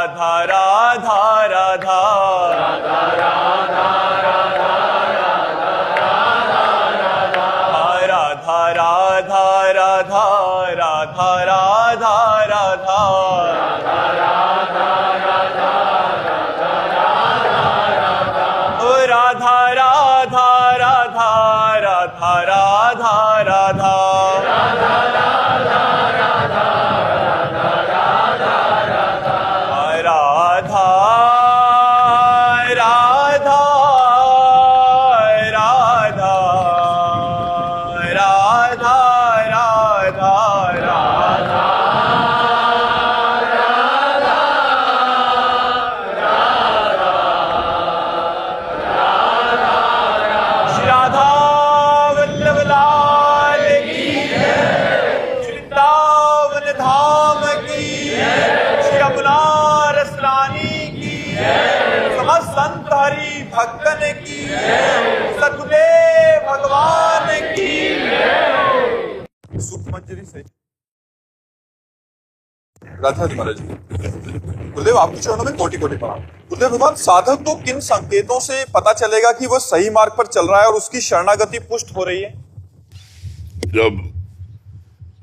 राधा राधा राधा राधा राधा राधा राधा राधा राधा ओ राधा राधा राधा राधा राधा राधा संत हरि भक्तन की सतगुरुदेव भगवान की सुखमंजरी से राधा जी महाराज गुरुदेव आपके चरणों में कोटि कोटि प्रणाम। गुरुदेव भगवान साधक को किन संकेतों से पता चलेगा कि वह सही मार्ग पर चल रहा है और उसकी शरणागति पुष्ट हो रही है? जब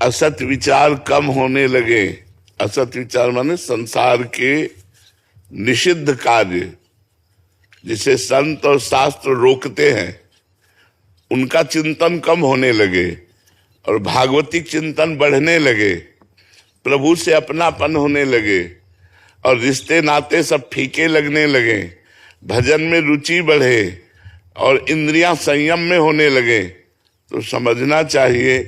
असत विचार कम होने लगे, असत विचार माने संसार के निषिद्ध कार्य जिसे संत और शास्त्र रोकते हैं, उनका चिंतन कम होने लगे और भागवतिक चिंतन बढ़ने लगे, प्रभु से अपनापन होने लगे और रिश्ते नाते सब फीके लगने लगे, भजन में रुचि बढ़े और इंद्रियां संयम में होने लगे, तो समझना चाहिए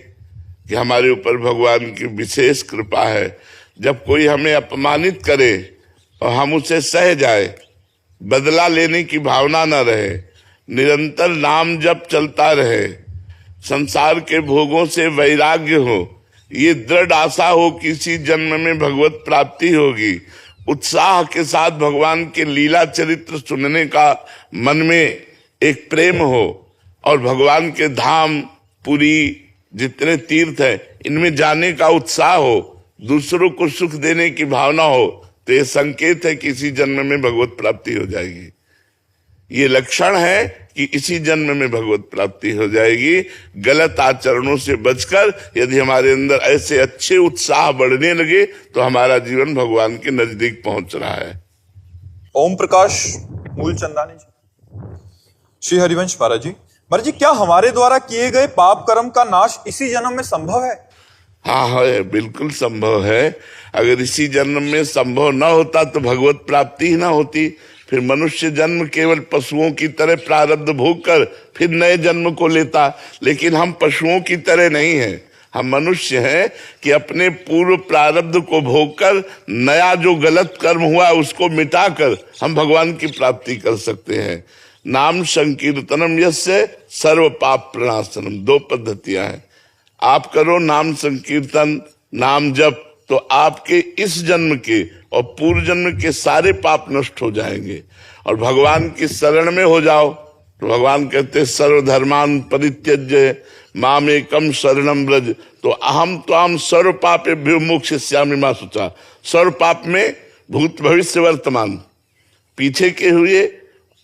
कि हमारे ऊपर भगवान की विशेष कृपा है। जब कोई हमें अपमानित करे और हम उसे सह जाए, बदला लेने की भावना न रहे, निरंतर नाम जप चलता रहे, संसार के भोगों से वैराग्य हो, ये दृढ़ आशा हो कि इसी जन्म में भगवत प्राप्ति होगी, उत्साह के साथ भगवान के लीला चरित्र सुनने का मन में एक प्रेम हो और भगवान के धाम पुरी जितने तीर्थ है इनमें जाने का उत्साह हो, दूसरों को सुख देने की भावना हो, तो ये संकेत है कि इसी जन्म में भगवत प्राप्ति हो जाएगी। ये लक्षण है कि इसी जन्म में भगवत प्राप्ति हो जाएगी। गलत आचरणों से बचकर यदि हमारे अंदर ऐसे अच्छे उत्साह बढ़ने लगे तो हमारा जीवन भगवान के नजदीक पहुंच रहा है। ओम प्रकाश मूलचंदानी जी। श्री हरिवंश महाराज जी, महाराज जी क्या हमारे द्वारा किए गए पाप कर्म का नाश इसी जन्म में संभव है? हाँ है, बिल्कुल संभव है। अगर इसी जन्म में संभव न होता तो भगवत प्राप्ति ही ना होती। फिर मनुष्य जन्म केवल पशुओं की तरह प्रारब्ध भोग कर फिर नए जन्म को लेता, लेकिन हम पशुओं की तरह नहीं हैं। हम मनुष्य हैं कि अपने पूर्व प्रारब्ध को भोग कर नया जो गलत कर्म हुआ उसको मिटाकर हम भगवान की प्राप्ति कर सकते हैं। नाम संकीर्तनम यस्य सर्व पाप प्रणाशनम, दो पद्धतियां हैं। आप करो नाम संकीर्तन, नाम जप, तो आपके इस जन्म के और पूर्व जन्म के सारे पाप नष्ट हो जाएंगे और भगवान की शरण में हो जाओ। तो भगवान कहते सर्वधर्मान परित्यज्य माम एकम शरणम व्रज, तो अहम त्वाम सर्व पापेभ्यो मोक्षयिष्यामि मा शुचा। सर्व पाप में भूत भविष्य वर्तमान, पीछे के हुए,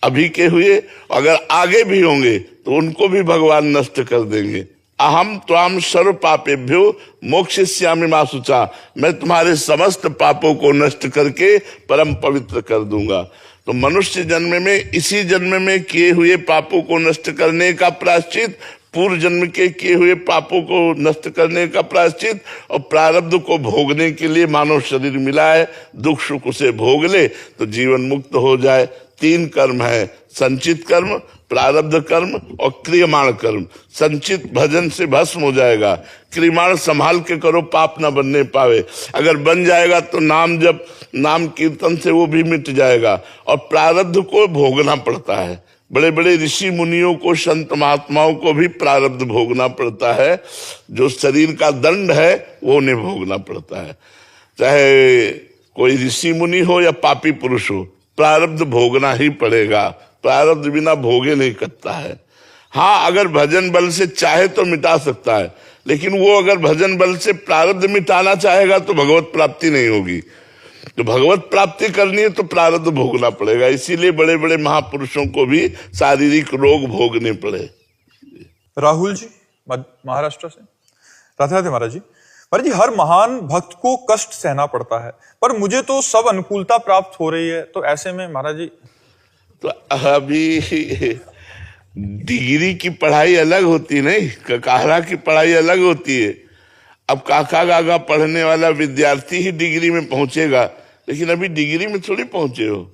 अभी के हुए, अगर आगे भी होंगे तो उनको भी भगवान नष्ट कर देंगे। अहम त्वाम सर्व पापेभ्यो मोक्षयिष्यामि मा शुचा, मैं तुम्हारे समस्त पापों को नष्ट करके परम पवित्र कर दूंगा। तो मनुष्य जन्म में इसी जन्म में किए हुए पापों को नष्ट करने का प्रायश्चित, पूर्व जन्म के किए हुए पापों को नष्ट करने का प्रायश्चित और प्रारब्ध को भोगने के लिए मानव शरीर मिला है, दुख सुख उसे भोग ले तो जीवन मुक्त हो जाए। तीन कर्म है, संचित कर्म, प्रारब्ध कर्म और क्रियमाण कर्म। संचित भजन से भस्म हो जाएगा, क्रियमाण संभाल के करो पाप ना बनने पावे, अगर बन जाएगा तो नाम जब नाम कीर्तन से वो भी मिट जाएगा। और प्रारब्ध को भोगना पड़ता है, बड़े बड़े ऋषि मुनियों को, संत महात्माओं को भी प्रारब्ध भोगना पड़ता है। जो शरीर का दंड है वो उन्हें भोगना पड़ता है, चाहे कोई ऋषि मुनि हो या पापी पुरुष हो, प्रारब्ध भोगना ही पड़ेगा। प्रारब्ध बिना भोगे नहीं करता है। हाँ, अगर भजन बल से चाहे तो मिटा सकता है, लेकिन वो अगर भजन बल से प्रारब्ध मिटाना चाहेगा तो भगवत प्राप्ति नहीं होगी। तो भगवत प्राप्ति करनी है तो प्रारब्ध भोगना पड़ेगा। इसीलिए बड़े बड़े महापुरुषों को भी शारीरिक रोग भोगने पड़े। राहुल जी महाराष्ट्र से। राधे राधे महाराज जी। महाराज जी, हर महान भक्त को कष्ट सहना पड़ता है, पर मुझे तो सब अनुकूलता प्राप्त हो रही है, तो ऐसे में महाराज जी। तो अभी डिग्री की पढ़ाई अलग होती है, नहीं, ककाहरा की पढ़ाई अलग होती है। अब काका गागा पढ़ने वाला विद्यार्थी ही डिग्री में पहुंचेगा, लेकिन अभी डिग्री में थोड़ी पहुंचे हो।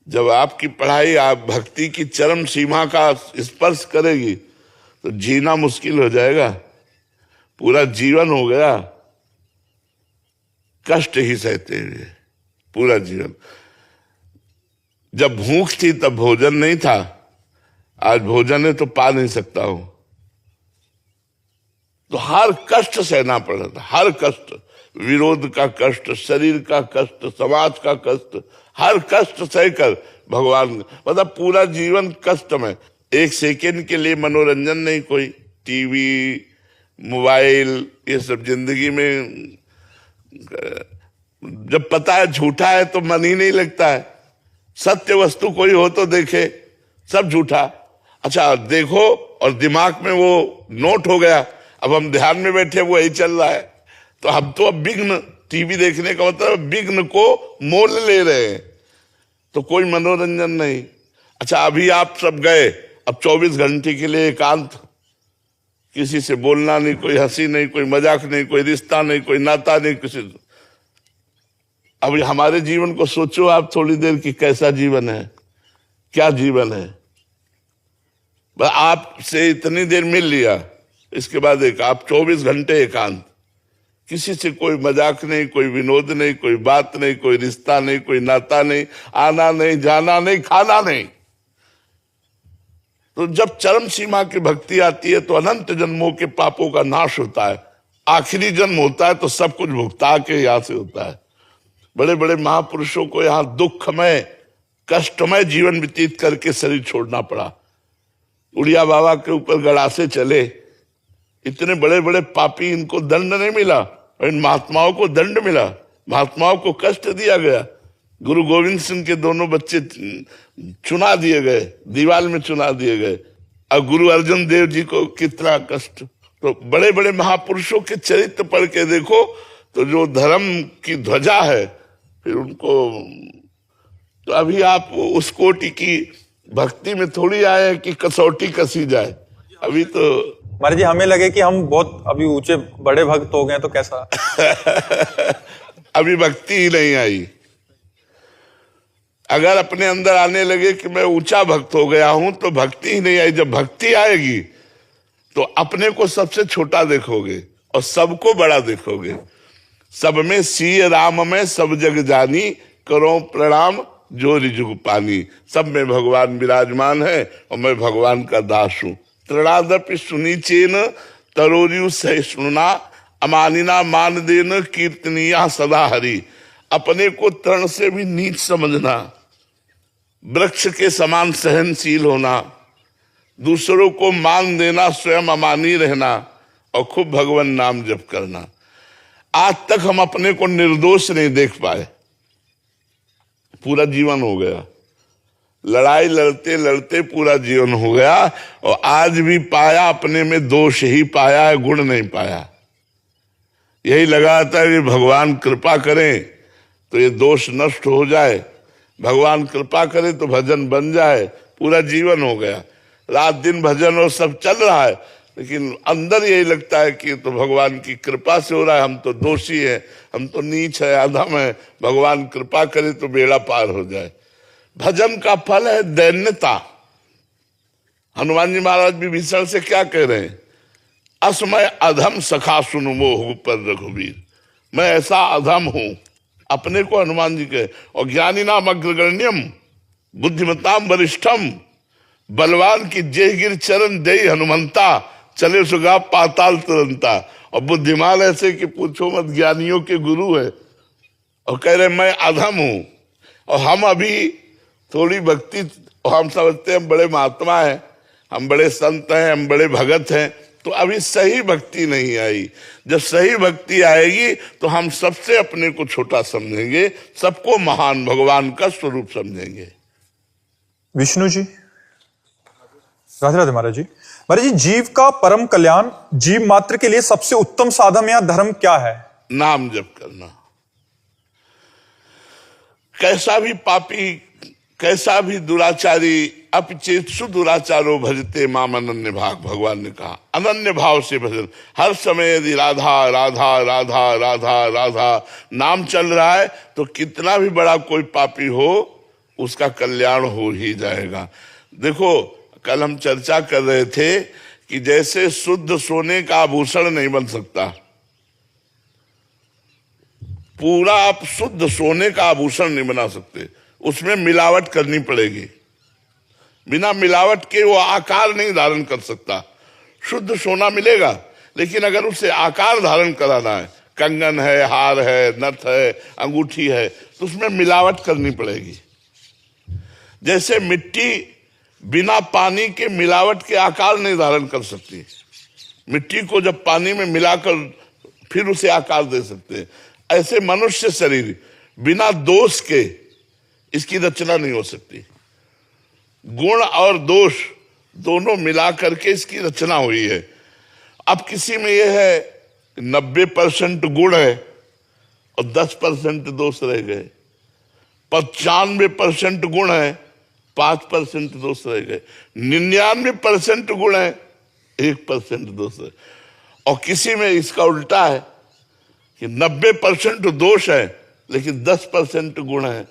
जब आपकी पढ़ाई आप भक्ति की चरम सीमा का स्पर्श करेगी तो जीना मुश्किल हो जाएगा। पूरा जीवन हो गया कष्ट ही सहते हुए, पूरा जीवन। जब भूख थी तब भोजन नहीं था, आज भोजन है तो पा नहीं सकता हूं। तो हर कष्ट सहना पड़ रहा था, हर कष्ट, विरोध का कष्ट, शरीर का कष्ट, समाज का कष्ट, हर कष्ट सहकर भगवान, मतलब पूरा जीवन कष्ट में। एक सेकेंड के लिए मनोरंजन नहीं, कोई टीवी मोबाइल ये सब जिंदगी में। जब पता है झूठा है तो मन ही नहीं लगता है। सत्य वस्तु कोई हो तो देखे, सब झूठा। अच्छा देखो और दिमाग में वो नोट हो गया, अब हम ध्यान में बैठे वो यही चल रहा है, तो हम तो अब विघ्न, टीवी देखने का मतलब विघ्न को मोल ले रहे हैं, तो कोई मनोरंजन नहीं। अच्छा अभी आप सब गए, अब 24 घंटे के लिए एकांत, किसी से बोलना नहीं, कोई हंसी नहीं, कोई मजाक नहीं, कोई रिश्ता नहीं, कोई नाता नहीं, किसी। अब हमारे जीवन को सोचो आप थोड़ी देर की, कैसा जीवन है, क्या जीवन है। आपसे इतनी देर मिल लिया, इसके बाद एक आप 24 घंटे एकांत, किसी से कोई मजाक नहीं, कोई विनोद नहीं, कोई बात नहीं, कोई रिश्ता नहीं, कोई नाता नहीं, आना नहीं, जाना नहीं, खाना नहीं। तो जब चरम सीमा की भक्ति आती है तो अनंत जन्मों के पापों का नाश होता है। आखिरी जन्म होता है तो सब कुछ भुगता के यहां से होता है। बड़े बड़े महापुरुषों को यहां दुखमय कष्टमय जीवन व्यतीत करके शरीर छोड़ना पड़ा। उड़िया बाबा के ऊपर गड़ासे चले, इतने बड़े बड़े पापी, इनको दंड नहीं मिला और इन महात्माओं को दंड मिला, महात्माओं को कष्ट दिया गया। गुरु गोविंद सिंह के दोनों बच्चे चुना दिए गए, दीवार में चुना दिए गए, और गुरु अर्जुन देव जी को कितना कष्ट। तो बड़े बड़े महापुरुषों के चरित्र पढ़ के देखो तो जो धर्म की ध्वजा है, फिर उनको, तो अभी आप उस कोटि की भक्ति में थोड़ी आए कि कसौटी कसी जाए। अभी तो महाराज जी हमें लगे कि हम बहुत अभी ऊंचे बड़े भक्त हो गए तो कैसा। अभी भक्ति ही नहीं आई। अगर अपने अंदर आने लगे कि मैं ऊंचा भक्त हो गया हूं तो भक्ति ही नहीं आई। जब भक्ति आएगी तो अपने को सबसे छोटा देखोगे और सबको बड़ा देखोगे। सब में सीय राम में सब जग जानी, करो प्रणाम जो रिजुग पानी। सब में भगवान विराजमान है और मैं भगवान का दास हूं। तृणादपि सुनीचेन तरोरियु सहिष्णुना, अमानिना मान देन कीर्तनिया सदा हरि। अपने को तृण से भी नीच समझना, वृक्ष के समान सहनशील होना, दूसरों को मान देना, स्वयं अमानी रहना और खूब भगवान नाम जप करना। आज तक हम अपने को निर्दोष नहीं देख पाए, पूरा जीवन हो गया, लड़ाई लड़ते लड़ते पूरा जीवन हो गया और आज भी पाया अपने में दोष ही पाया है, गुण नहीं पाया। यही लगा था कि भगवान कृपा करें तो ये दोष नष्ट हो जाए, भगवान कृपा करे तो भजन बन जाए। पूरा जीवन हो गया, रात दिन भजन और सब चल रहा है, लेकिन अंदर यही लगता है कि तो भगवान की कृपा से हो रहा है, हम तो दोषी हैं, हम तो नीच है, अधम है, भगवान कृपा करे तो बेड़ा पार हो जाए। भजन का फल है दैन्यता। हनुमान जी महाराज विभीषण से क्या कह रहे हैं? असमय अधम सखा सुनु मोह पर रघुवीर। मैं ऐसा अधम हूं, अपने को हनुमान जी के। और ज्ञानी नाम अग्रगण्यम बुद्धिमताम वरिष्ठम, बलवान की जय गिर चरण दे हनुमंता, चले सुगा पाताल तुरंता। और बुद्धिमान ऐसे कि पूछो मत, ज्ञानियों के गुरु है और कह रहे मैं अधम हूं। और हम अभी थोड़ी भक्ति, हम समझते हैं हम बड़े महात्मा हैं, हम बड़े संत हैं, हम बड़े भगत हैं, तो अभी सही भक्ति नहीं आई। जब सही भक्ति आएगी तो हम सबसे अपने को छोटा समझेंगे, सबको महान भगवान का स्वरूप समझेंगे। विष्णु जी, राधे राधे महाराज जी। महाराज जी, जीव का परम कल्याण जीव मात्र के लिए सबसे उत्तम साधन या धर्म क्या है? नाम जप करना। कैसा भी पापी, कैसा भी दुराचारी, अपचेतसु दुराचारो भजते माम अनन्य भाग, भगवान ने कहा अनन्य भाव से भजन। हर समय यदि राधा राधा राधा राधा राधा नाम चल रहा है तो कितना भी बड़ा कोई पापी हो उसका कल्याण हो ही जाएगा। देखो, कल हम चर्चा कर रहे थे कि जैसे शुद्ध सोने का आभूषण नहीं बन सकता, पूरा आप शुद्ध सोने का आभूषण नहीं बना सकते, उसमें मिलावट करनी पड़ेगी। बिना मिलावट के वो आकार नहीं धारण कर सकता। शुद्ध सोना मिलेगा, लेकिन अगर उसे आकार धारण कराना है, कंगन है, हार है, नथ है, अंगूठी है, तो उसमें मिलावट करनी पड़ेगी। जैसे मिट्टी बिना पानी के मिलावट के आकार नहीं धारण कर सकती, मिट्टी को जब पानी में मिलाकर फिर उसे आकार दे सकते हैं, ऐसे मनुष्य शरीर बिना दोष के इसकी रचना नहीं हो सकती। गुण और दोष दोनों मिला करके इसकी रचना हुई है। अब किसी में यह है 90% गुण है और 10% दोष रह गए, 95% गुण है, 5% दोष रह गए, 99% गुण है, 1% दोष है। और किसी में इसका उल्टा है कि 90% दोष है लेकिन 10% गुण है,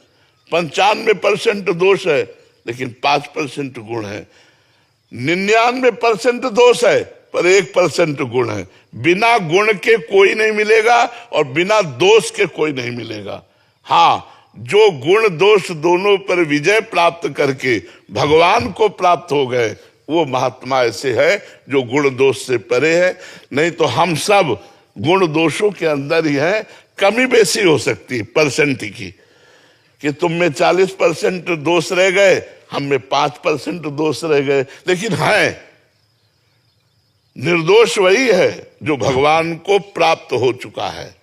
95% दोष है लेकिन 5% गुण है, 99% दोष है पर 1% गुण है। बिना गुण के कोई नहीं मिलेगा और बिना दोष के कोई नहीं मिलेगा। हाँ, जो गुण दोष दोनों पर विजय प्राप्त करके भगवान को प्राप्त हो गए, वो महात्मा ऐसे है जो गुण दोष से परे है। नहीं तो हम सब गुण दोषों के अंदर ही है। कमी बेसी हो सकती है परसेंट की, कि तुम में 40% दोष रह गए, हम में 5% दोष रह गए, लेकिन है निर्दोष वही है जो भगवान को प्राप्त हो चुका है,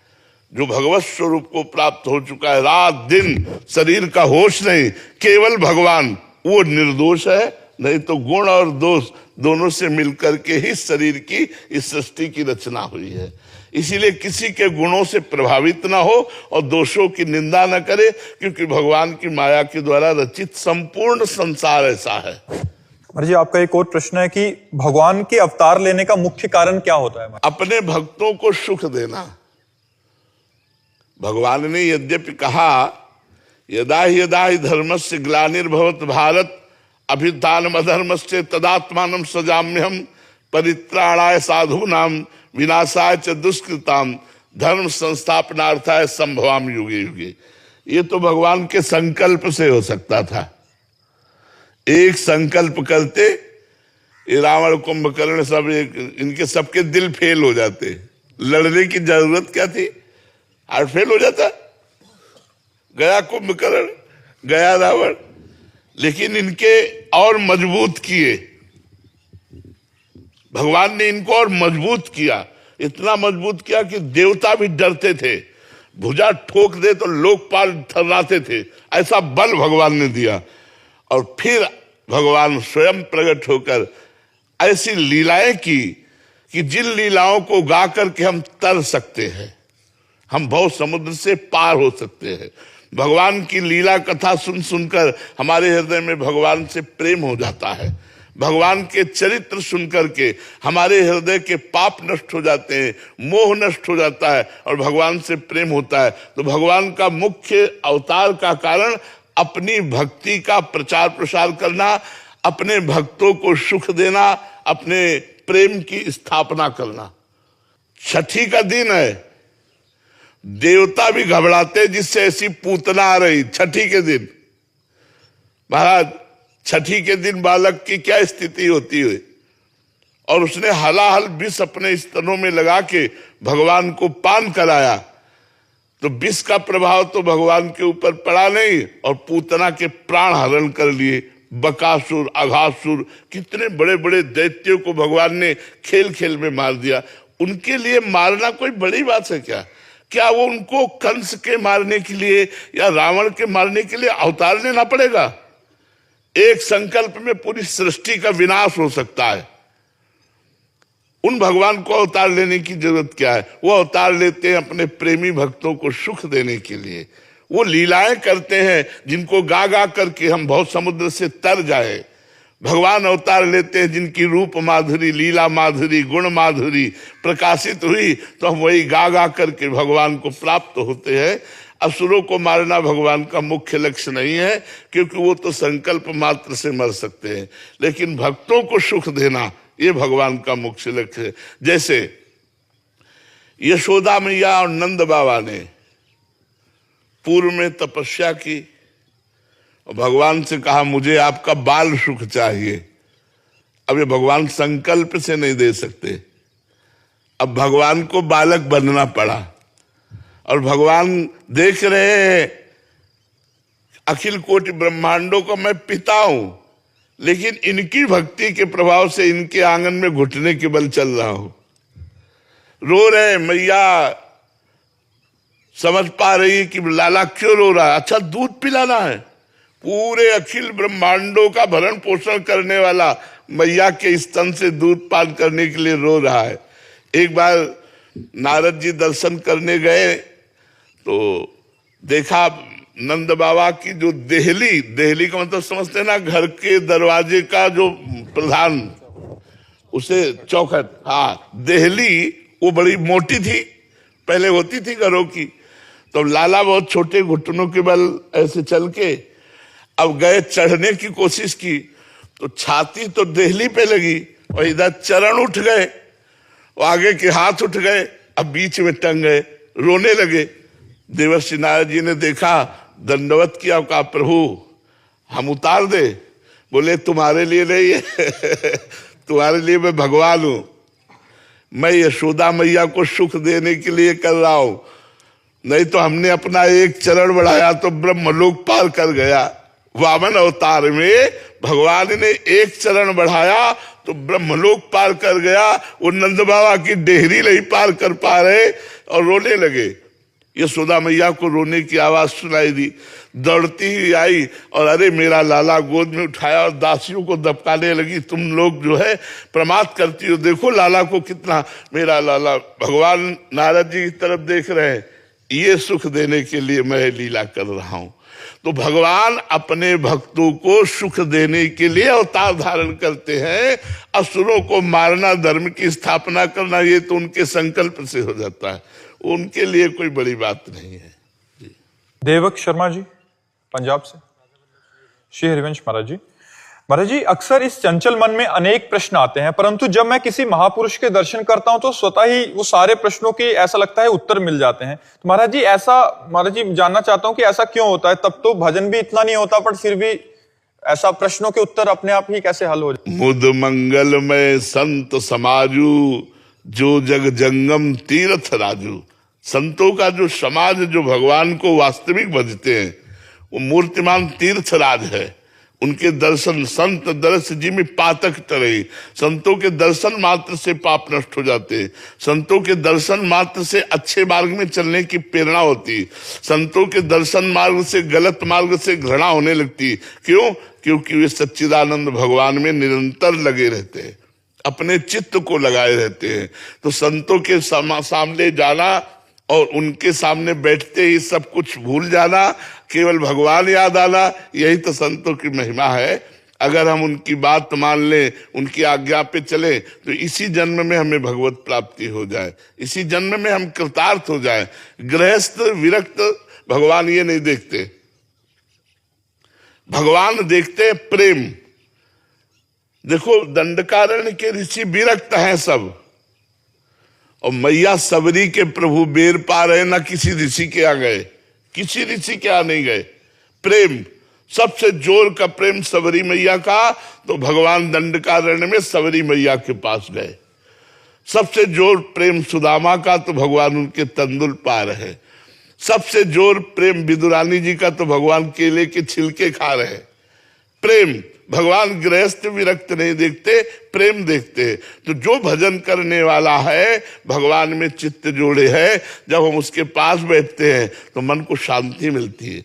जो भगवत स्वरूप को प्राप्त हो चुका है। रात दिन शरीर का होश नहीं, केवल भगवान, वो निर्दोष है। नहीं तो गुण और दोष दोनों से मिलकर के ही शरीर की, इस सृष्टि की रचना हुई है। इसीलिए किसी के गुणों से प्रभावित ना हो और दोषों की निंदा न करे, क्योंकि भगवान की माया के द्वारा रचित संपूर्ण संसार ऐसा है। महाराज जी, आपका एक और प्रश्न है कि भगवान के अवतार लेने का मुख्य कारण क्या होता है? अपने भक्तों को सुख देना। भगवान ने यद्यपि कहा यदा ही धर्मस्य ग्लानिर्भवत भारत अभ्युत्थानम् अधर्मस्य तदात्मानं सृजाम्यहम् परित्राणाय साधूनां विनाशाय च दुष्कृताम धर्म संस्थापनार्थाय संभवामि युगे युगे। ये तो भगवान के संकल्प से हो सकता था। एक संकल्प करते ये रावण कुंभकर्ण सब इनके सबके दिल फेल हो जाते, लड़ने की जरूरत क्या थी, हार्ट फेल हो जाता। गया कुंभकर्ण, गया रावण, लेकिन इनके और मजबूत किए भगवान ने, इनको और मजबूत किया। इतना मजबूत किया कि देवता भी डरते थे, भुजा ठोक दे तो लोकपाल थर्राते थे, ऐसा बल भगवान ने दिया। और फिर भगवान स्वयं प्रकट होकर ऐसी लीलाएं की कि जिन लीलाओं को गा करके हम तर सकते हैं, हम भव समुद्र से पार हो सकते हैं। भगवान की लीला कथा सुन सुनकर हमारे हृदय में भगवान से प्रेम हो जाता है। भगवान के चरित्र सुन करके हमारे हृदय के पाप नष्ट हो जाते हैं, मोह नष्ट हो जाता है और भगवान से प्रेम होता है। तो भगवान का मुख्य अवतार का कारण अपनी भक्ति का प्रचार प्रसार करना, अपने भक्तों को सुख देना, अपने प्रेम की स्थापना करना। छठी का दिन है, देवता भी घबराते जिससे ऐसी पूतना आ रही। छठी के दिन महाराज, छठी के दिन बालक की क्या स्थिति होती है, और उसने हलाहल विष अपने स्तनों में लगा के भगवान को पान कराया, तो विष का प्रभाव तो भगवान के ऊपर पड़ा नहीं और पूतना के प्राण हरण कर लिए, बकासुर, अघासुर, कितने बड़े बड़े दैत्यों को भगवान ने खेल खेल में मार दिया। उनके लिए मारना कोई बड़ी बात है क्या? क्या वो उनको कंस के मारने के लिए या रावण के मारने के लिए अवतार लेना पड़ेगा? एक संकल्प में पूरी सृष्टि का विनाश हो सकता है। उन भगवान को अवतार लेने की जरूरत क्या है? वो अवतार लेते हैं अपने प्रेमी भक्तों को सुख देने के लिए। वो लीलाएं करते हैं जिनको गा गा करके हम बहुत समुद्र से तर जाए। भगवान अवतार लेते हैं जिनकी रूप माधुरी, लीला माधुरी, गुण माधुरी प्रकाशित हुई तो हम वही गा गा करके भगवान को प्राप्त होते हैं। असुरों को मारना भगवान का मुख्य लक्ष्य नहीं है, क्योंकि वो तो संकल्प मात्र से मर सकते हैं, लेकिन भक्तों को सुख देना ये भगवान का मुख्य लक्ष्य है। जैसे यशोदा मैया और नंद बाबा ने पूर्व में तपस्या की और भगवान से कहा मुझे आपका बाल सुख चाहिए। अब ये भगवान संकल्प से नहीं दे सकते, अब भगवान को बालक बनना पड़ा। और भगवान देख रहे हैं अखिल कोटि ब्रह्मांडों का मैं पिता हूं, लेकिन इनकी भक्ति के प्रभाव से इनके आंगन में घुटने के बल चल रहा हूं। रो रहे मैया समझ पा रही कि लाला क्यों रो रहा है। अच्छा दूध पिलाना है, पूरे अखिल ब्रह्मांडों का भरण पोषण करने वाला मैया के स्तन से दूध पान करने के लिए रो रहा है। एक बार नारद जी दर्शन करने गए तो देखा नंद बाबा की जो देहली का मतलब समझते हैं ना, घर के दरवाजे का जो प्रधान, उसे चौखट, हाँ देहली, वो बड़ी मोटी थी, पहले होती थी घरों की। तो लाला बहुत छोटे घुटनों के बल ऐसे चल के अब गए, चढ़ने की कोशिश की तो छाती तो देहली पे लगी और इधर चरण उठ गए, आगे के हाथ उठ गए, अब बीच में टंग गए, रोने लगे। देवर्षि नारद जी ने देखा, दंडवत किया, कहा प्रभु हम उतार दे। बोले तुम्हारे लिए नहीं है तुम्हारे लिए मैं भगवान हूं, मैं यशोदा मैया को सुख देने के लिए कर रहा हूं। नहीं तो हमने अपना एक चरण बढ़ाया तो ब्रह्मलोक पार कर गया। वामन अवतार में भगवान ने एक चरण बढ़ाया तो ब्रह्मलोक पार कर गया। वो नंद बाबा की डेहरी नहीं पार कर पा रहे और रोने लगे। यशोदा मैया को रोने की आवाज सुनाई दी, दौड़ती हुई आई और अरे मेरा लाला गोद में उठाया और दासियों को दबकाने लगी, तुम लोग जो है प्रमाद करती हो, देखो लाला को कितना, मेरा लाला। भगवान नारद जी की तरफ देख रहे हैं, ये सुख देने के लिए मैं लीला कर रहा हूं। तो भगवान अपने भक्तों को सुख देने के लिए अवतार धारण करते हैं। असुरों को मारना, धर्म की स्थापना करना, ये तो उनके संकल्प से हो जाता है, उनके लिए कोई बड़ी बात नहीं है। देवक शर्मा जी पंजाब से। श्री हरिवंश महाराज जी अक्सर इस चंचल मन में अनेक प्रश्न आते हैं, परंतु जब मैं किसी महापुरुष के दर्शन करता हूं तो स्वतः ही वो सारे प्रश्नों के ऐसा लगता है उत्तर मिल जाते हैं। तो महाराज जी जानना चाहता हूं कि ऐसा क्यों होता है? तब तो भजन भी इतना नहीं होता, पर फिर भी ऐसा प्रश्नों के उत्तर अपने आप ही कैसे हल हो जाते? मुद मंगलमय संत समाजू, जो जग जंगम तीर्थ राजू। संतों का जो समाज, जो भगवान को वास्तविक भजते हैं, वो मूर्तिमान तीर्थ राज है। उनके दर्शन, संत दर्श जी में पातक टरे। संतों के दर्शन मात्र से पाप नष्ट हो जाते हैं। संतों के दर्शन मात्र से अच्छे मार्ग में चलने की प्रेरणा होती। संतों के दर्शन मार्ग से गलत मार्ग से घृणा होने लगती। क्यों? क्योंकि वे सच्चिदानंद भगवान में निरंतर लगे रहते हैं, अपने चित्त को लगाए रहते हैं। तो संतों के सामने जाना और उनके सामने बैठते ही सब कुछ भूल जाना, केवल भगवान याद आना, यही तो संतों की महिमा है। अगर हम उनकी बात मान लें, उनकी आज्ञा पे चले, तो इसी जन्म में हमें भगवत प्राप्ति हो जाए, इसी जन्म में हम कृतार्थ हो जाए। गृहस्थ विरक्त भगवान ये नहीं देखते, भगवान देखते प्रेम। देखो दंडकारण्य के ऋषि विरक्त हैं सब, और मैया सबरी के प्रभु बेर पा रहे, ना किसी ऋषि के आ गए, किसी ऋषि के आ नहीं गए। प्रेम, सबसे जोर का प्रेम सबरी मैया का, तो भगवान दंडकारण्य में सबरी मैया के पास गए। सबसे जोर प्रेम सुदामा का, तो भगवान उनके तंदुल पा रहे। सबसे जोर प्रेम विदुरानी जी का, तो भगवान केले के छिलके खा रहे। प्रेम भगवान गृहस्थ विरक्त नहीं देखते, प्रेम देखते हैं। तो जो भजन करने वाला है, भगवान में चित्त जोड़े है, जब हम उसके पास बैठते हैं तो मन को शांति मिलती है,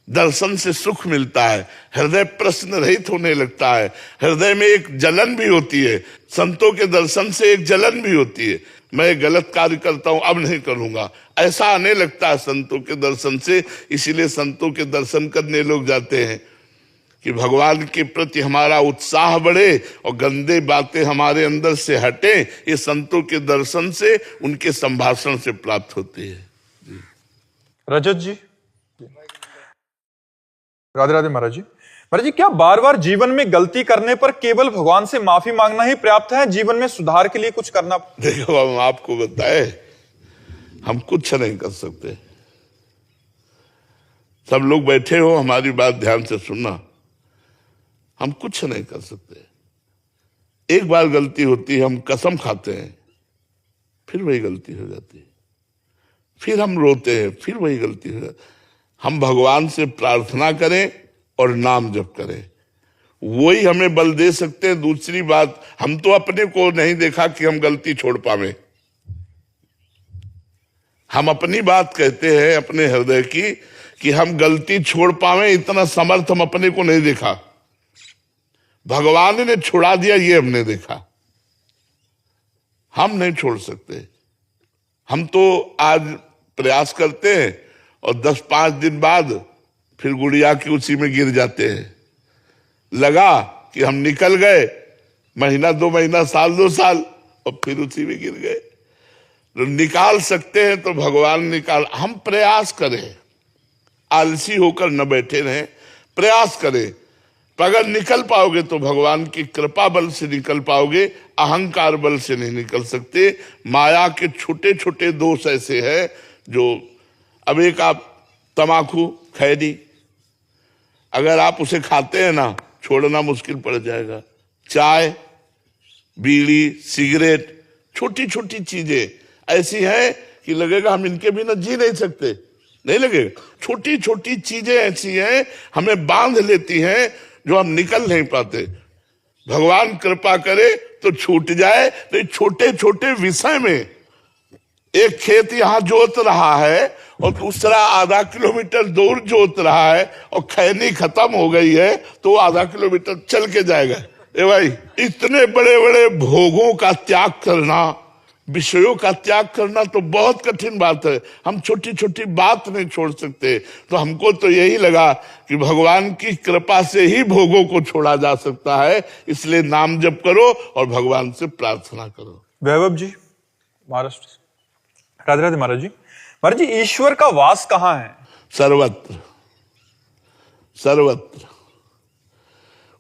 दर्शन से सुख मिलता है, हृदय प्रश्न रहित होने लगता है, हृदय में एक जलन भी होती है। संतों के दर्शन से एक जलन भी होती है, मैं गलत कार्य करता हूं अब नहीं करूंगा, ऐसा आने लगता है संतों के दर्शन से। इसीलिए संतों के दर्शन करने लोग जाते हैं कि भगवान के प्रति हमारा उत्साह बढ़े और गंदे बातें हमारे अंदर से हटे। ये संतों के दर्शन से, उनके संभाषण से प्राप्त होती है। रजत जी, राधे राधे महाराज जी। महाराज जी, क्या बार बार जीवन में गलती करने पर केवल भगवान से माफी मांगना ही पर्याप्त है, जीवन में सुधार के लिए कुछ करना? देखो, हम आपको बताए, हम कुछ नहीं कर सकते। सब लोग बैठे हो, हमारी बात ध्यान से सुनना, हम कुछ नहीं कर सकते। एक बार गलती होती है, हम कसम खाते हैं, फिर वही गलती हो जाती है, फिर हम रोते हैं, फिर वही गलती हो जाती है। हम भगवान से प्रार्थना करें और नाम जप करें, वही हमें बल दे सकते हैं। दूसरी बात, हम तो अपने को नहीं देखा कि हम गलती छोड़ पावे। हम अपनी बात कहते हैं अपने हृदय की कि हम गलती छोड़ पावे, इतना समर्थ हम अपने को नहीं देखा। भगवान ने छुड़ा दिया, ये हमने देखा। हम नहीं छोड़ सकते। हम तो आज प्रयास करते हैं और 10-5 दिन बाद फिर गुड़िया की उसी में गिर जाते हैं। लगा कि हम निकल गए, महीना 2 महीना, साल 2 साल, और फिर उसी में गिर गए। तो निकाल सकते हैं तो भगवान निकाल। हम प्रयास करें, आलसी होकर न बैठे रहें, प्रयास करें। अगर निकल पाओगे तो भगवान की कृपा बल से निकल पाओगे, अहंकार बल से नहीं निकल सकते। माया के छोटे छोटे दोष ऐसे हैं जो, अब एक आप तमाकू खैरी, अगर आप उसे खाते हैं ना, छोड़ना मुश्किल पड़ जाएगा। चाय, बीड़ी, सिगरेट, छोटी छोटी चीजें ऐसी हैं कि लगेगा हम इनके बिना जी नहीं सकते, नहीं लगेगा। छोटी छोटी चीजें ऐसी हैं, हमें बांध लेती हैं, जो हम निकल नहीं पाते। भगवान कृपा करे तो छूट जाए। तो छोटे छोटे विषय में, एक खेत यहां जोत रहा है और दूसरा आधा किलोमीटर दूर जोत रहा है और खैनी खत्म हो गई है, तो आधा किलोमीटर चल के जाएगा। ए भाई, इतने बड़े बड़े भोगों का त्याग करना, विषयों का त्याग करना तो बहुत कठिन बात है। हम छोटी छोटी बात नहीं छोड़ सकते। तो हमको तो यही लगा कि भगवान की कृपा से ही भोगों को छोड़ा जा सकता है। इसलिए नाम जप करो और भगवान से प्रार्थना करो। वैभव जी, महाराष्ट्र से। राधे राधे महाराज जी। महाराज जी, ईश्वर का वास कहाँ है? सर्वत्र, सर्वत्र।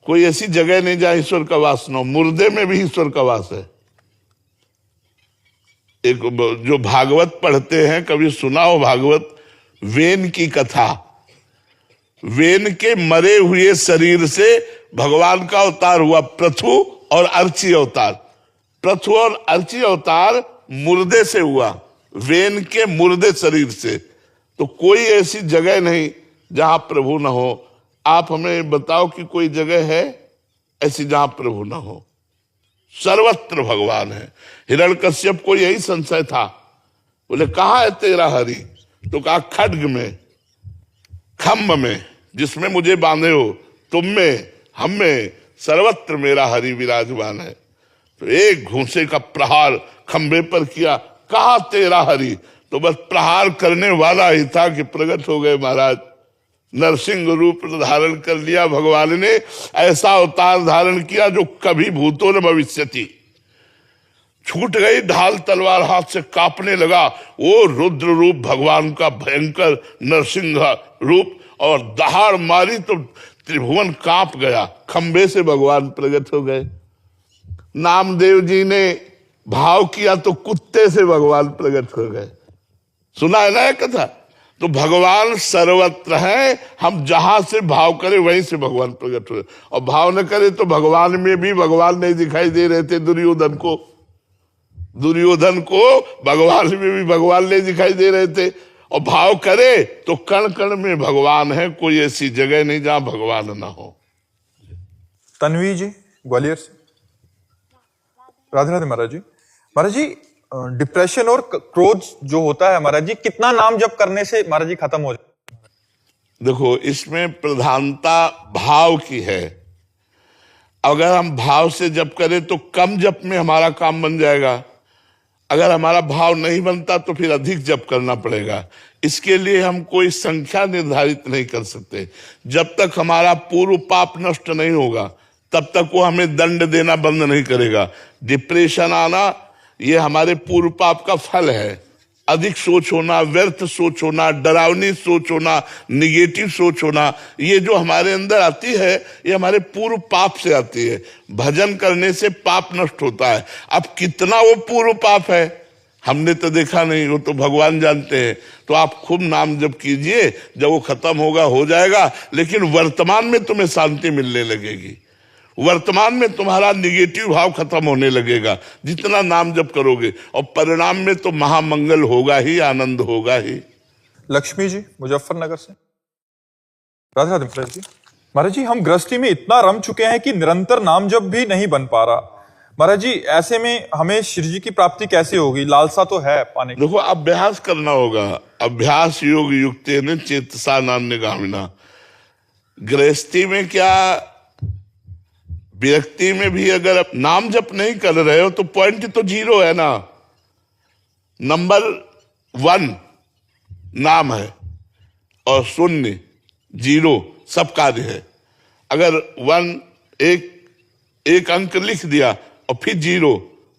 कोई ऐसी जगह नहीं जहां ईश्वर का वास न हो। मुर्दे में भी ईश्वर का वास है। एक जो भागवत पढ़ते हैं, कभी सुना हो भागवत, वेन की कथा। वेन के मरे हुए शरीर से भगवान का अवतार हुआ, पृथु और अर्ची अवतार। पृथु और अर्ची अवतार मुर्दे से हुआ, वेन के मुर्दे शरीर से। तो कोई ऐसी जगह नहीं जहां प्रभु न हो। आप हमें बताओ कि कोई जगह है ऐसी जहां प्रभु न हो। सर्वत्र भगवान है। हिरण्यकश्यप को यही संशय था, बोले कहाँ है तेरा हरि? तो कहा खड्ग में, खम्भ में, जिसमें मुझे बांधे हो, तुम में, हम में, सर्वत्र मेरा हरि विराजमान है। तो एक घूंसे का प्रहार खंभे पर किया, कहा तेरा हरि? तो बस प्रहार करने वाला ही था कि प्रकट हो गए महाराज। नरसिंह रूप धारण कर लिया भगवान ने। ऐसा अवतार धारण किया जो कभी भूतो न भविष्यति। छूट गई ढाल तलवार, हाथ से कांपने लगा। वो रुद्र रूप भगवान का भयंकर नरसिंह रूप, और दहाड़ मारी तो त्रिभुवन कांप गया। खंबे से भगवान प्रकट हो गए। नामदेव जी ने भाव किया तो कुत्ते से भगवान प्रकट हो गए। सुना है ना कथा? तो भगवान सर्वत्र है। हम जहां से भाव करें वहीं से भगवान प्रकट हुए। और भाव न करे तो भगवान में भी भगवान नहीं दिखाई दे रहे थे दुर्योधन को। दुर्योधन को भगवान में भी भगवान नहीं दिखाई दे रहे थे। और भाव करे तो कण कण में भगवान है। कोई ऐसी जगह नहीं जहां भगवान ना हो। तन्वी जी ग्वालियर से। राधे राधे महाराज जी। महाराज जी डिप्रेशन और क्रोध जो होता है महाराज जी, कितना नाम जप करने से महाराज जी खत्म हो जाए? देखो, इसमें प्रधानता भाव की है। अगर हम भाव से जप करें तो कम जप में हमारा काम बन जाएगा। अगर हमारा भाव नहीं बनता तो फिर अधिक जप करना पड़ेगा। इसके लिए हम कोई संख्या निर्धारित नहीं कर सकते। जब तक हमारा पूर्व पाप नष्ट नहीं होगा तब तक वो हमें दंड देना बंद नहीं करेगा। डिप्रेशन आना ये हमारे पूर्व पाप का फल है। अधिक सोच होना, व्यर्थ सोच होना, डरावनी सोच होना, निगेटिव सोच होना, ये जो हमारे अंदर आती है ये हमारे पूर्व पाप से आती है। भजन करने से पाप नष्ट होता है। अब कितना वो पूर्व पाप है हमने तो देखा नहीं, वो तो भगवान जानते हैं। तो आप खूब नाम जप कीजिए, जब वो खत्म होगा हो जाएगा, लेकिन वर्तमान में तुम्हें शांति मिलने लगेगी। वर्तमान में तुम्हारा निगेटिव भाव खत्म होने लगेगा जितना नाम जप करोगे, और परिणाम में तो महामंगल होगा ही, आनंद होगा ही। लक्ष्मी जी मुजफ्फरनगर से। राधे राधे महाराज जी। महाराज जी हम गृहस्थी में इतना रम चुके हैं कि निरंतर नाम जप भी नहीं बन पा रहा। महाराज जी ऐसे में हमें श्री जी की प्राप्ति कैसे होगी? लालसा तो है पाने की। देखो, अभ्यास करना होगा। अभ्यास योग युक्तेन चेतसा नान्यगामिना। गृहस्थी में क्या, व्यक्ति में भी अगर आप नाम जप नहीं कर रहे हो तो पॉइंट तो 0 है ना। नंबर 1 नाम है और 0 0 सब कार्य है। अगर 1 एक अंक लिख दिया और फिर 0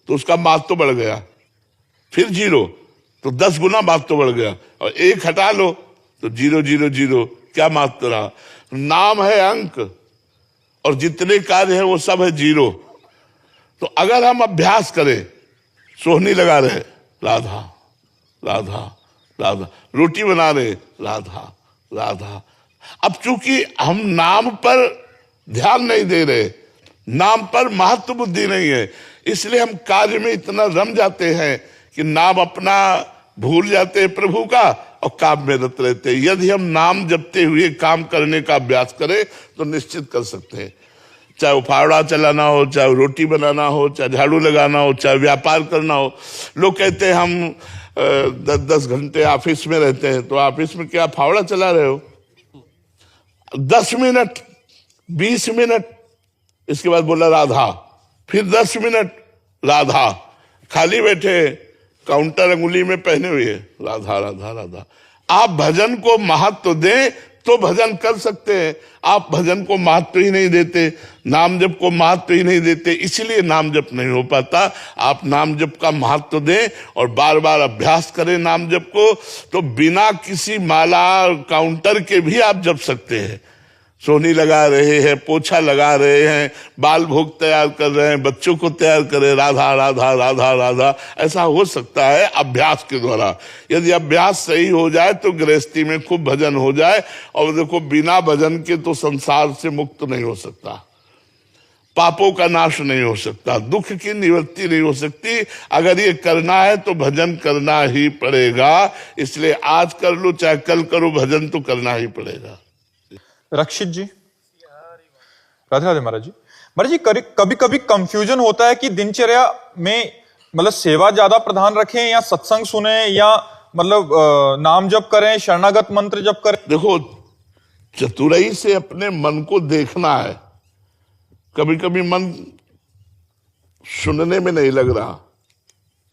तो उसका मात तो बढ़ गया, फिर 0 तो 10 गुना मात तो बढ़ गया, और 1 हटा लो तो 0 0 0 क्या मात तो रहा। नाम है अंक और जितने कार्य हैं वो सब है 0। तो अगर हम अभ्यास करें, सोहनी लगा रहे राधा राधा राधा, रोटी बना रहे राधा राधा। अब चूंकि हम नाम पर ध्यान नहीं दे रहे, नाम पर महत्व बुद्धि नहीं है, इसलिए हम कार्य में इतना रम जाते हैं कि नाम अपना भूल जाते हैं प्रभु का और काम में रत रहते हैं। यदि हम नाम जपते हुए काम करने का अभ्यास करें तो निश्चित कर सकते हैं। चाहे वो फावड़ा चलाना हो, चाहे रोटी बनाना हो, चाहे झाड़ू लगाना हो, चाहे व्यापार करना हो। लोग कहते हैं हम 10-10 घंटे ऑफिस में रहते हैं, तो ऑफिस में क्या फावड़ा चला रहे हो? 10 मिनट 20 मिनट, इसके बाद बोला राधा, फिर 10 मिनट राधा, खाली बैठे काउंटर अंगुली में पहने हुए राधा राधा राधा। आप भजन को महत्व दें तो भजन कर सकते हैं। आप भजन को महत्व ही नहीं देते, नाम जप को महत्व ही नहीं देते, इसलिए नाम जप नहीं हो पाता। आप नाम जप का महत्व दें और बार बार अभ्यास करें नाम जप को, तो बिना किसी माला काउंटर के भी आप जप सकते हैं। सोनी लगा रहे हैं, पोछा लगा रहे हैं, बाल भोग तैयार कर रहे हैं, बच्चों को तैयार कर रहे हैं, राधा राधा राधा राधा, ऐसा हो सकता है अभ्यास के द्वारा। यदि अभ्यास सही हो जाए तो गृहस्थी में खूब भजन हो जाए। और देखो, बिना भजन के तो संसार से मुक्त नहीं हो सकता, पापों का नाश नहीं हो सकता, दुख की निवृत्ति नहीं हो सकती। अगर ये करना है तो भजन करना ही पड़ेगा। इसलिए आज कर लो चाहे कल करो, भजन तो करना ही पड़ेगा। रक्षित जी। राधे राधे महाराज जी। महाराज जी कभी कभी कंफ्यूजन होता है कि दिनचर्या में मतलब सेवा ज्यादा प्रधान रखें या सत्संग सुने या मतलब नाम जप करें, शरणागत मंत्र जप करें। देखो, चतुराई से अपने मन को देखना है। कभी कभी मन सुनने में नहीं लग रहा,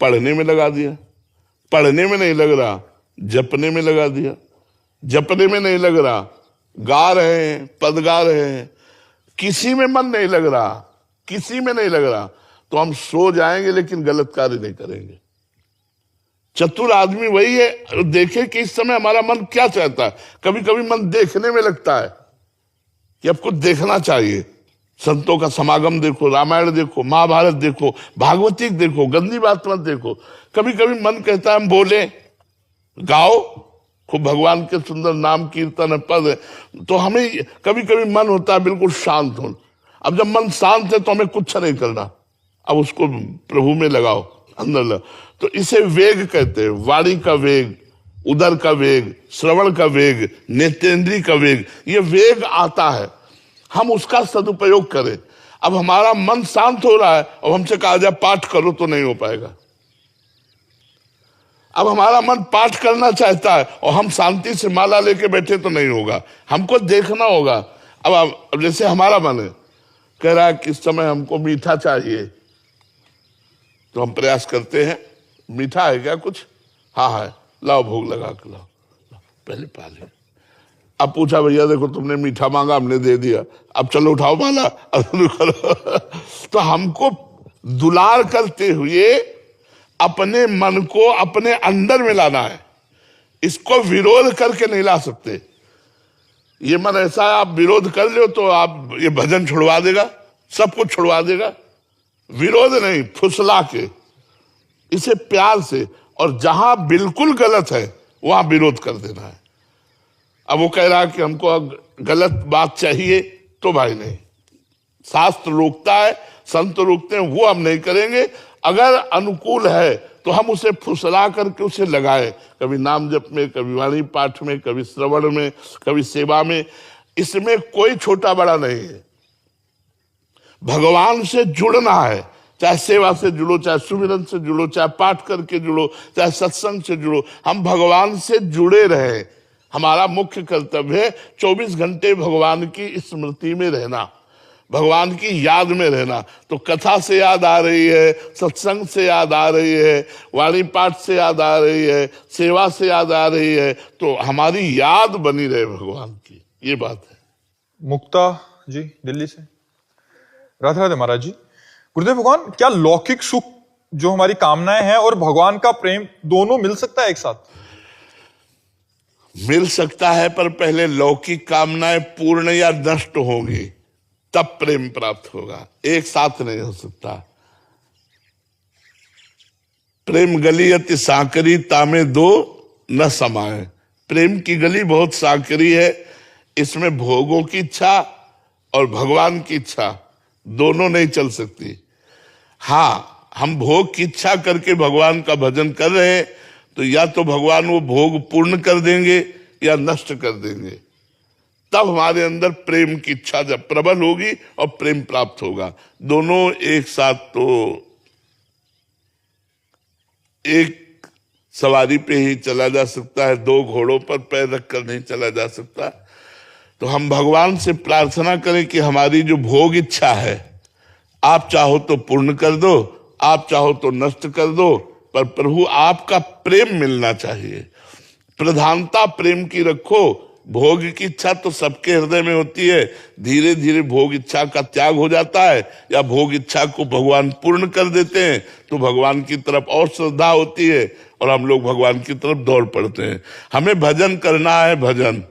पढ़ने में लगा दिया, पढ़ने में नहीं लग रहा, जपने में लगा दिया, जपने में नहीं लग रहा, गा रहे हैं, पद गा रहे हैं, किसी में मन नहीं लग रहा, किसी में नहीं लग रहा, तो हम सो जाएंगे लेकिन गलत कार्य नहीं करेंगे। चतुर आदमी वही है, देखे कि इस समय हमारा मन क्या चाहता है। कभी कभी मन देखने में लगता है कि अब कुछ देखना चाहिए। संतों का समागम देखो, रामायण देखो, महाभारत देखो, भागवती देखो, गंदी बात मत देखो। कभी कभी मन कहता है हम बोले, गाओ खूब भगवान के सुंदर नाम कीर्तन पद, तो हमें कभी कभी मन होता है बिल्कुल शांत हो। अब जब मन शांत है तो हमें कुछ नहीं करना, अब उसको प्रभु में लगाओ, अंदर लगाओ। तो इसे वेग कहते हैं, वाणी का वेग, उदर का वेग, श्रवण का वेग, नेत्रेंद्रिय का वेग। ये वेग आता है, हम उसका सदुपयोग करें। अब हमारा मन शांत हो रहा है, अब हमसे कहा जाए पाठ करो तो नहीं हो पाएगा। अब हमारा मन पाठ करना चाहता है और हम शांति से माला लेके बैठे तो नहीं होगा, हमको देखना होगा। अब जैसे हमारा मन है, कह रहा है कि इस समय हमको मीठा चाहिए, तो हम प्रयास करते हैं, मीठा है क्या कुछ? हाँ है, लाओ भोग लगा के लाओ, पहले पा ले। अब पूछा भैया देखो तुमने मीठा मांगा, हमने दे दिया, अब चलो उठाओ माला, अब शुरू करो। तो हमको दुलार करते हुए अपने मन को अपने अंदर में लाना है, इसको विरोध करके नहीं ला सकते। ये मन ऐसा है, आप विरोध कर लो तो आप ये भजन छुड़वा देगा, सब कुछ छुड़वा देगा। विरोध नहीं, फुसला के, इसे प्यार से, और जहां बिल्कुल गलत है वहां विरोध कर देना है। अब वो कह रहा है कि हमको गलत बात चाहिए, तो भाई नहीं, शास्त्र रोकता है, संत रोकते हैं, वो हम नहीं करेंगे। अगर अनुकूल है तो हम उसे फुसला करके उसे लगाएं, कभी नाम जप में, कभी वाणी पाठ में, कभी श्रवण में, कभी सेवा में। इसमें कोई छोटा बड़ा नहीं है। भगवान से जुड़ना है, चाहे सेवा से जुड़ो, चाहे सुमिरन से जुड़ो, चाहे पाठ करके जुड़ो, चाहे सत्संग से जुड़ो, हम भगवान से जुड़े रहे। हमारा मुख्य कर्तव्य है 24 घंटे भगवान की स्मृति में रहना, भगवान की याद में रहना। तो कथा से याद आ रही है, सत्संग से याद आ रही है, वाणी पाठ से याद आ रही है, सेवा से याद आ रही है, तो हमारी याद बनी रहे भगवान की, ये बात है। मुक्ता जी दिल्ली से, राधे राधे महाराज जी। गुरुदेव भगवान, क्या लौकिक सुख जो हमारी कामनाएं हैं और भगवान का प्रेम दोनों मिल सकता है एक साथ? मिल सकता है, पर पहले लौकिक कामनाएं पूर्ण या नष्ट होंगी, तब प्रेम प्राप्त होगा। एक साथ नहीं हो सकता। प्रेम गली अति सांकरी, तामे दो न समाए। प्रेम की गली बहुत सांकरी है, इसमें भोगों की इच्छा और भगवान की इच्छा दोनों नहीं चल सकती। हाँ, हम भोग की इच्छा करके भगवान का भजन कर रहे हैं, तो या तो भगवान वो भोग पूर्ण कर देंगे या नष्ट कर देंगे। तब हमारे अंदर प्रेम की इच्छा जब प्रबल होगी और प्रेम प्राप्त होगा। दोनों एक साथ तो एक सवारी पे ही चला जा सकता है, दो घोड़ों पर पैर रखकर नहीं चला जा सकता। तो हम भगवान से प्रार्थना करें कि हमारी जो भोग इच्छा है, आप चाहो तो पूर्ण कर दो, आप चाहो तो नष्ट कर दो, पर प्रभु आपका प्रेम मिलना चाहिए। प्रधानता प्रेम की रखो। भोग की इच्छा तो सबके हृदय में होती है, धीरे धीरे भोग इच्छा का त्याग हो जाता है, या भोग इच्छा को भगवान पूर्ण कर देते हैं, तो भगवान की तरफ और श्रद्धा होती है और हम लोग भगवान की तरफ दौड़ पड़ते हैं। हमें भजन करना है, भजन,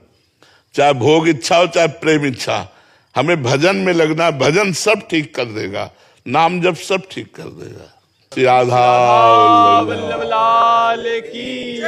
चाहे भोग इच्छा हो चाहे प्रेम इच्छा, हमें भजन में लगना। भजन सब ठीक कर देगा, नाम जब सब ठीक कर देगा। राधा वल्लभ लाल की।